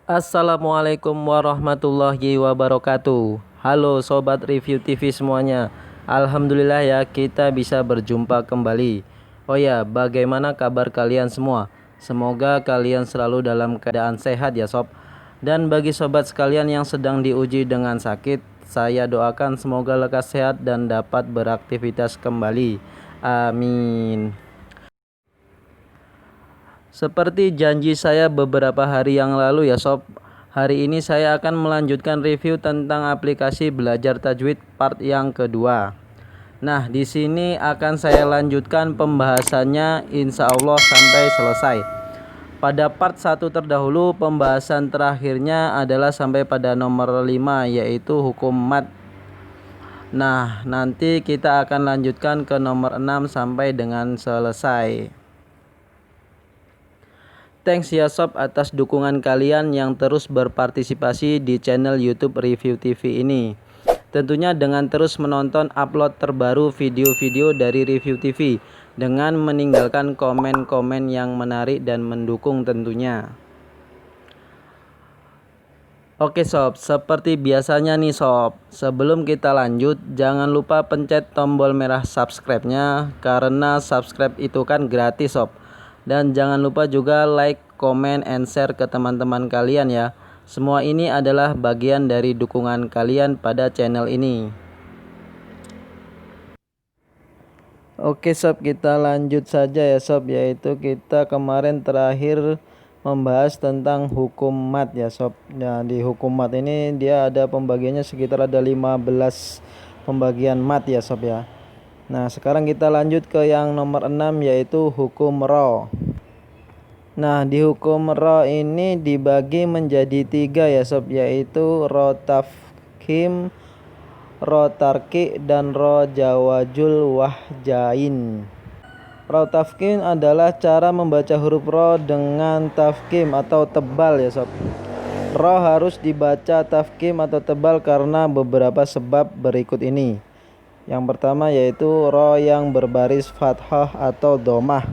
Assalamualaikum warahmatullahi wabarakatuh. Halo Sobat Review TV semuanya. Alhamdulillah ya kita bisa berjumpa kembali. Oh ya, bagaimana kabar kalian semua? Semoga kalian selalu dalam keadaan sehat ya sob. Dan bagi sobat sekalian yang sedang diuji dengan sakit, saya doakan semoga lekas sehat dan dapat beraktivitas kembali. Amin. Seperti janji saya beberapa hari yang lalu ya sob, hari ini saya akan melanjutkan review tentang aplikasi belajar tajwid part yang kedua. Nah, di sini akan saya lanjutkan pembahasannya insya Allah sampai selesai. Pada part 1 terdahulu, pembahasan terakhirnya adalah sampai pada nomor 5, yaitu hukum mat. Nah, nanti kita akan lanjutkan ke nomor 6 sampai dengan selesai. Thanks ya sob atas dukungan kalian yang terus berpartisipasi di channel YouTube Review TV ini. Tentunya dengan terus menonton upload terbaru video-video dari Review TV dengan meninggalkan komen-komen yang menarik dan mendukung tentunya. Oke sob, seperti biasanya nih sob, sebelum kita lanjut jangan lupa pencet tombol merah subscribe-nya karena subscribe itu kan gratis sob. Dan jangan lupa juga like, comment, and share ke teman-teman kalian ya. Semua ini adalah bagian dari dukungan kalian pada channel ini. Oke sob, kita lanjut saja ya sob, yaitu kita kemarin terakhir membahas tentang hukum mat ya sob. Nah, di hukum mat ini dia ada pembagiannya sekitar ada 15 pembagian mat ya sob ya. Nah, sekarang kita lanjut ke yang nomor 6 yaitu hukum ro. Nah, di hukum ro ini dibagi menjadi 3 ya sob, yaitu ro tafkhim, ro tarki, dan ro jawajul wahjain. Ro tafkhim adalah cara membaca huruf ro dengan tafkhim atau tebal ya sob. Ro harus dibaca tafkhim atau tebal karena beberapa sebab berikut ini. Yang pertama yaitu ro yang berbaris fathah atau domah.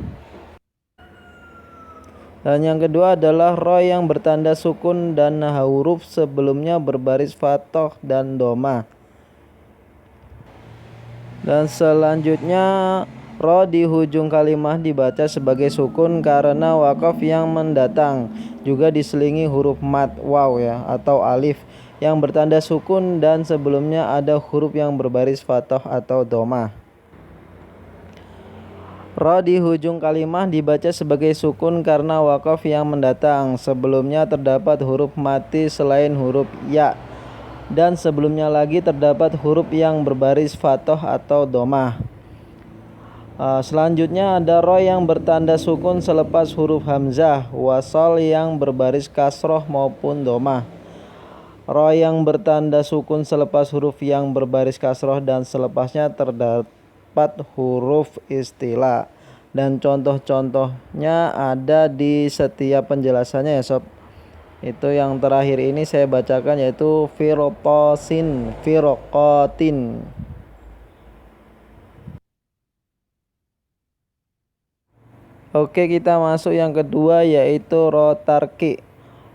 Dan yang kedua adalah ro yang bertanda sukun dan huruf sebelumnya berbaris fathah dan domah. Dan selanjutnya ro di ujung kalimat dibaca sebagai sukun karena wakaf yang mendatang juga diselingi huruf mat waw ya atau alif yang bertanda sukun dan sebelumnya ada huruf yang berbaris fathah atau domah. Ro di ujung kalimat dibaca sebagai sukun karena wakaf yang mendatang sebelumnya terdapat huruf mati selain huruf ya dan sebelumnya lagi terdapat huruf yang berbaris fathah atau domah. Selanjutnya ada ro yang bertanda sukun selepas huruf hamzah, wasal yang berbaris kasroh maupun domah. Ro yang bertanda sukun selepas huruf yang berbaris kasroh dan selepasnya terdapat huruf istilah. Dan contoh-contohnya ada di setiap penjelasannya ya sob. Itu yang terakhir ini saya bacakan yaitu firqatin. Oke, kita masuk yang kedua yaitu ro tarki.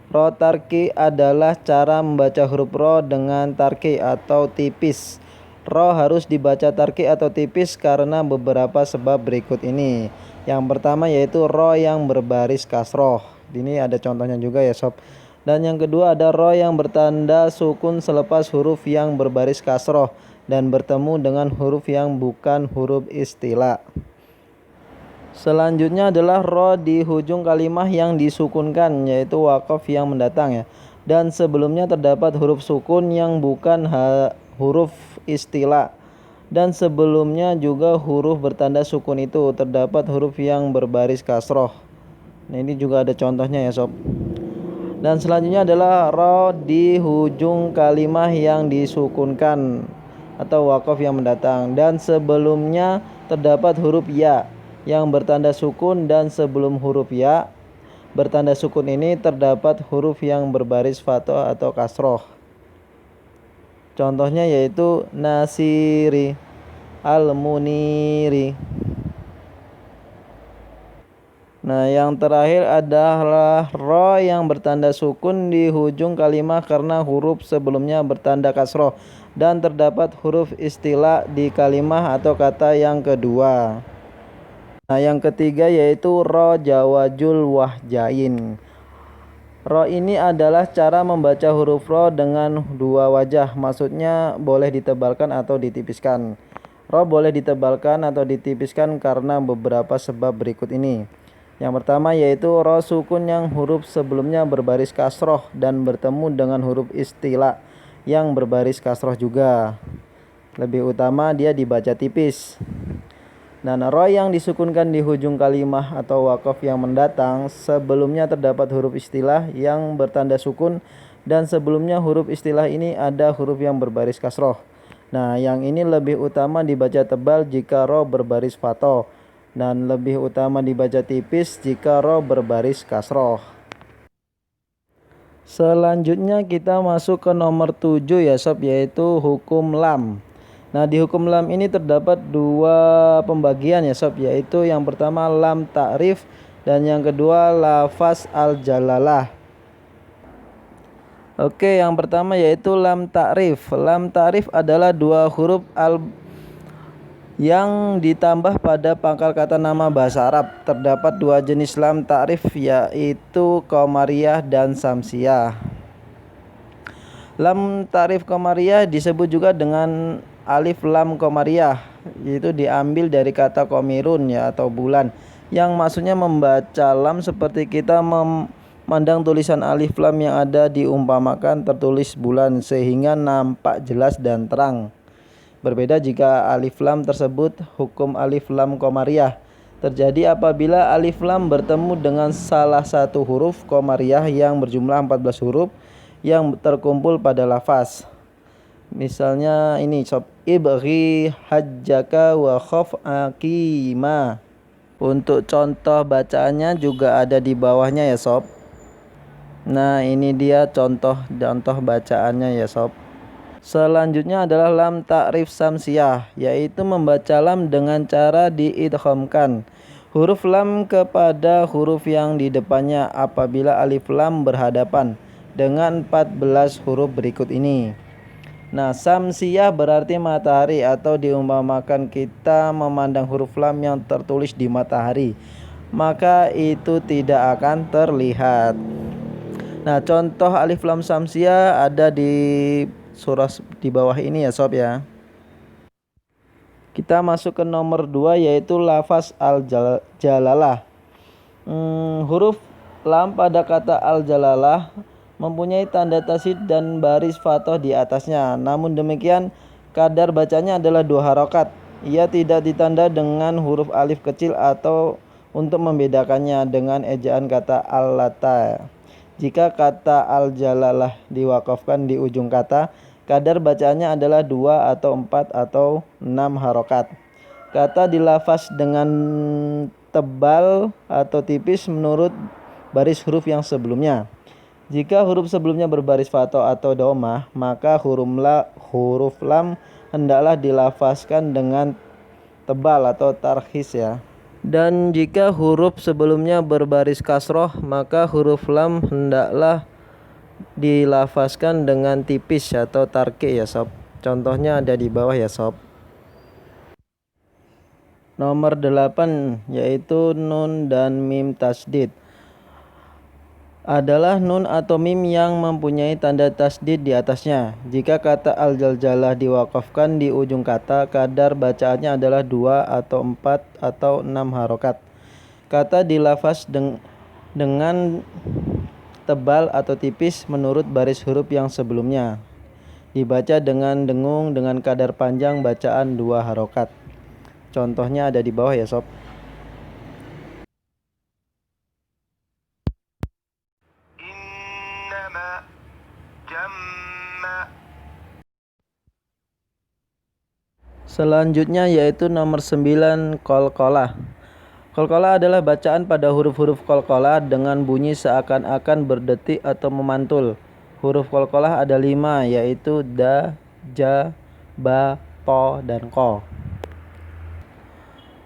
Ro tarki adalah cara membaca huruf ro dengan tarki atau tipis. Ro harus dibaca tarki atau tipis karena beberapa sebab berikut ini. Yang pertama yaitu ro yang berbaris kasroh. Ini ada contohnya juga ya sob. Dan yang kedua ada ro yang bertanda sukun selepas huruf yang berbaris kasroh dan bertemu dengan huruf yang bukan huruf istilah. Selanjutnya adalah ro di ujung kalimat yang disukunkan yaitu wakaf yang mendatang ya. Dan sebelumnya terdapat huruf sukun yang bukan huruf istilah. Dan sebelumnya juga huruf bertanda sukun itu terdapat huruf yang berbaris kasroh. Nah, ini juga ada contohnya ya sob. Dan selanjutnya adalah ro di ujung kalimat yang disukunkan atau wakaf yang mendatang. Dan sebelumnya terdapat huruf ya yang bertanda sukun dan sebelum huruf ya bertanda sukun ini terdapat huruf yang berbaris fathah atau kasroh. Contohnya yaitu nasiri, al-muniri. Nah, yang terakhir adalah ro yang bertanda sukun di ujung kalimat karena huruf sebelumnya bertanda kasroh dan terdapat huruf istilah di kalimat atau kata yang kedua. Nah, yang ketiga yaitu ro jawajul wahjain. Ro ini adalah cara membaca huruf ro dengan dua wajah, maksudnya boleh ditebalkan atau ditipiskan. Ro boleh ditebalkan atau ditipiskan karena beberapa sebab berikut ini. Yang pertama yaitu ro sukun yang huruf sebelumnya berbaris kasroh dan bertemu dengan huruf istilah yang berbaris kasroh juga. Lebih utama dia dibaca tipis. Dan ro yang disukunkan di ujung kalimat atau wakof yang mendatang sebelumnya terdapat huruf istilah yang bertanda sukun dan sebelumnya huruf istilah ini ada huruf yang berbaris kasroh. Nah, yang ini lebih utama dibaca tebal jika ro berbaris fathah dan lebih utama dibaca tipis jika ro berbaris kasroh. Selanjutnya kita masuk ke nomor 7 ya sob, yaitu hukum lam. Nah, di hukum lam ini terdapat dua pembagian ya sob, yaitu yang pertama lam ta'rif dan yang kedua lafaz al-jalalah. Oke, yang pertama yaitu lam ta'rif. Lam ta'rif adalah dua huruf yang ditambah pada pangkal kata nama bahasa Arab. Terdapat dua jenis lam ta'rif yaitu qamariyah dan samsiyah. Lam ta'rif qamariyah disebut juga dengan alif lam qamariyah, yaitu diambil dari kata qamirun ya atau bulan, yang maksudnya membaca lam seperti kita memandang tulisan alif lam yang ada diumpamakan tertulis bulan sehingga nampak jelas dan terang. Berbeda jika alif lam tersebut hukum alif lam qamariyah terjadi apabila alif lam bertemu dengan salah satu huruf qamariyah yang berjumlah 14 huruf yang terkumpul pada lafaz. Misalnya ini sob, ibghi hajjaka wa khaf aqima. Untuk contoh bacaannya juga ada di bawahnya ya sob. Nah, ini dia contoh bacaannya ya sob. Selanjutnya adalah lam ta'rif samsiyah, yaitu membaca lam dengan cara diidghamkan huruf lam kepada huruf yang di depannya apabila alif lam berhadapan dengan 14 huruf berikut ini. Nah, samsiyah berarti matahari atau diumpamakan kita memandang huruf lam yang tertulis di matahari, maka itu tidak akan terlihat. Nah, contoh alif lam samsiyah ada di surah di bawah ini ya sob ya. Kita masuk ke nomor 2 yaitu lafaz al-jalalah. Huruf lam pada kata al-jalalah mempunyai tanda tasydid dan baris fathah di atasnya. Namun demikian kadar bacanya adalah 2 harokat. Ia tidak ditanda dengan huruf alif kecil atau untuk membedakannya dengan ejaan kata al-lata. Jika kata al-jalalah diwakafkan di ujung kata, kadar bacaannya adalah 2 atau 4 atau 6 harokat. Kata dilafaz dengan tebal atau tipis menurut baris huruf yang sebelumnya. Jika huruf sebelumnya berbaris fathah atau dhammah, maka huruf lam hendaklah dilafazkan dengan tebal atau tarkhis ya. Dan jika huruf sebelumnya berbaris kasroh, maka huruf lam hendaklah dilafazkan dengan tipis atau tarki ya sob. Contohnya ada di bawah ya sob. Nomor 8 yaitu nun dan mim tasdid. Adalah nun atau mim yang mempunyai tanda tasdid di atasnya. Jika kata al-jaljalah diwakafkan di ujung kata, kadar bacaannya adalah 2 atau 4 atau 6 harokat. Kata dilafaz dengan tebal atau tipis menurut baris huruf yang sebelumnya. Dibaca dengan dengung dengan kadar panjang bacaan 2 harokat. Contohnya ada di bawah ya sob. Selanjutnya yaitu nomor 9 qalqalah. Qalqalah adalah bacaan pada huruf-huruf qalqalah dengan bunyi seakan-akan berdetik atau memantul. Huruf qalqalah ada 5 yaitu da, ja, ba, to, dan ko.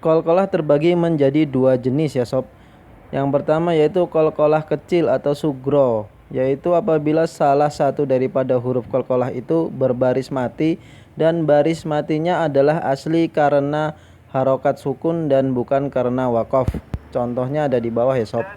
Qalqalah terbagi menjadi 2 jenis ya sob. Yang pertama yaitu qalqalah kecil atau sugro, yaitu apabila salah satu daripada huruf qalqalah itu berbaris mati dan baris matinya adalah asli karena harokat sukun dan bukan karena waqaf. Contohnya ada di bawah ya sob.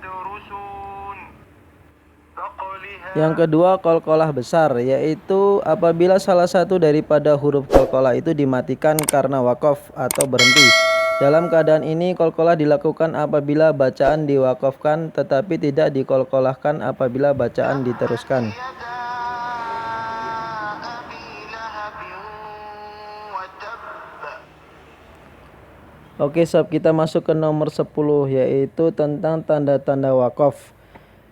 Yang kedua qalqalah besar, yaitu apabila salah satu daripada huruf qalqalah itu dimatikan karena waqaf atau berhenti. Dalam keadaan ini qalqalah dilakukan apabila bacaan diwaqafkan tetapi tidak diqalqalahkan apabila bacaan diteruskan. Oke sob, kita masuk ke nomor 10 yaitu tentang tanda-tanda waqaf.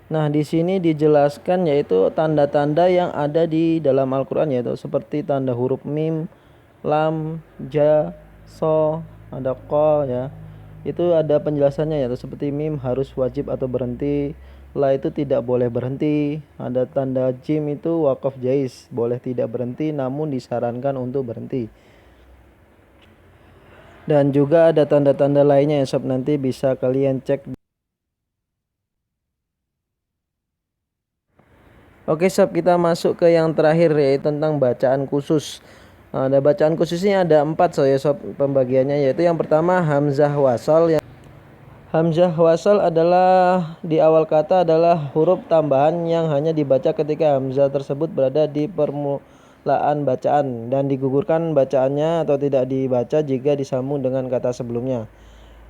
Nah, di sini dijelaskan yaitu tanda-tanda yang ada di dalam Al-Qur'an, yaitu seperti tanda huruf mim, lam, ja, so, ada ko ya. Itu ada penjelasannya, yaitu seperti mim harus wajib atau berhenti, la itu tidak boleh berhenti, ada tanda jim itu waqaf jaiz, boleh tidak berhenti namun disarankan untuk berhenti. Dan juga ada tanda-tanda lainnya ya sob, nanti bisa kalian cek. Oke sob, kita masuk ke yang terakhir yaitu tentang bacaan khusus. Ada bacaan khususnya ada 4 ya sob pembagiannya, yaitu yang pertama hamzah wasal. Hamzah wasal adalah di awal kata adalah huruf tambahan yang hanya dibaca ketika hamzah tersebut berada di permulaan bacaan dan digugurkan bacaannya atau tidak dibaca jika disambung dengan kata sebelumnya.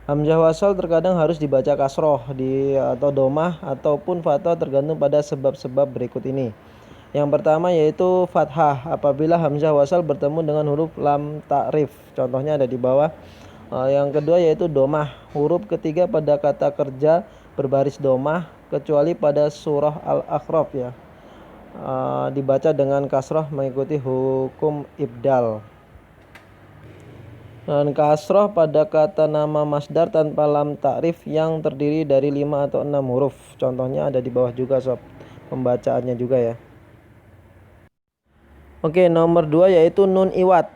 Hamzah wasal terkadang harus dibaca kasroh atau domah ataupun fathah tergantung pada sebab-sebab berikut ini. Yang pertama yaitu fathah apabila hamzah wasal bertemu dengan huruf lam ta'rif. Contohnya ada di bawah. Yang kedua yaitu domah. Huruf ketiga pada kata kerja berbaris domah kecuali pada surah Al-A'raf ya. Dibaca dengan kasroh mengikuti hukum ibdal. Dan kasroh pada kata nama masdar tanpa lam ta'rif yang terdiri dari 5 atau 6 huruf. Contohnya ada di bawah juga sob, pembacaannya juga ya. Oke, nomor 2 yaitu nun iwat.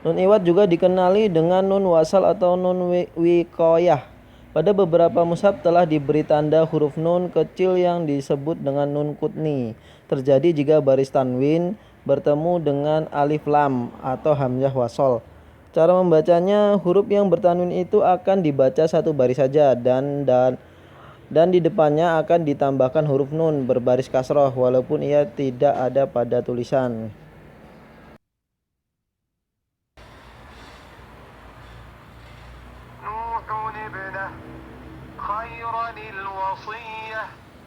Nun iwat juga dikenali dengan nun wasal atau nun wiqayah. Pada beberapa mushaf telah diberi tanda huruf nun kecil yang disebut dengan nun qutni. Terjadi jika baris tanwin bertemu dengan alif lam atau hamzah wasal. Cara membacanya, huruf yang bertanwin itu akan dibaca satu baris saja dan di depannya akan ditambahkan huruf nun berbaris kasroh walaupun ia tidak ada pada tulisan.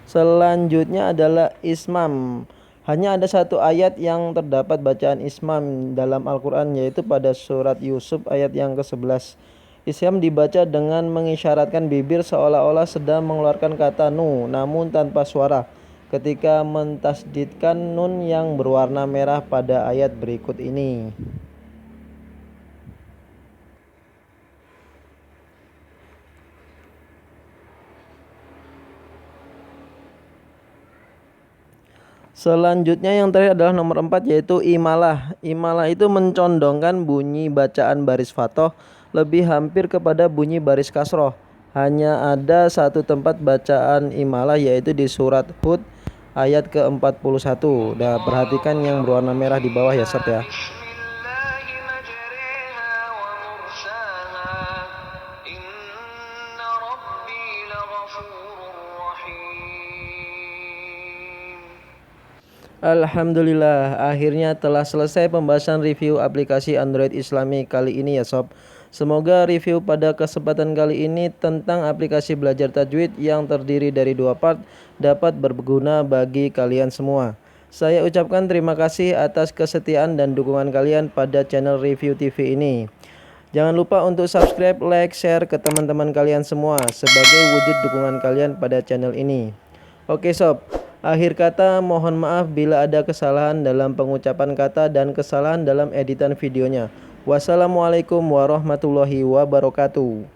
Selanjutnya adalah ismam. Hanya ada satu ayat yang terdapat bacaan ismam dalam Al-Quran, yaitu pada surat Yusuf ayat yang ke-11. Ismam dibaca dengan mengisyaratkan bibir seolah-olah sedang mengeluarkan kata nu namun tanpa suara ketika mentasdidkan nun yang berwarna merah pada ayat berikut ini. Selanjutnya yang terakhir adalah nomor 4 yaitu imalah. Imalah itu mencondongkan bunyi bacaan baris fathah lebih hampir kepada bunyi baris kasroh. Hanya ada satu tempat bacaan imalah yaitu di surat Hud ayat ke-41. Nah, perhatikan yang berwarna merah di bawah ya sob ya. Alhamdulillah, akhirnya telah selesai pembahasan review aplikasi Android Islami kali ini ya sob. Semoga review pada kesempatan kali ini tentang aplikasi belajar tajwid yang terdiri dari 2 part dapat berguna bagi kalian semua. Saya ucapkan terima kasih atas kesetiaan dan dukungan kalian pada channel Review TV ini. Jangan lupa untuk subscribe, like, share ke teman-teman kalian semua sebagai wujud dukungan kalian pada channel ini. Oke sob, akhir kata mohon maaf bila ada kesalahan dalam pengucapan kata dan kesalahan dalam editan videonya. Wassalamualaikum warahmatullahi wabarakatuh.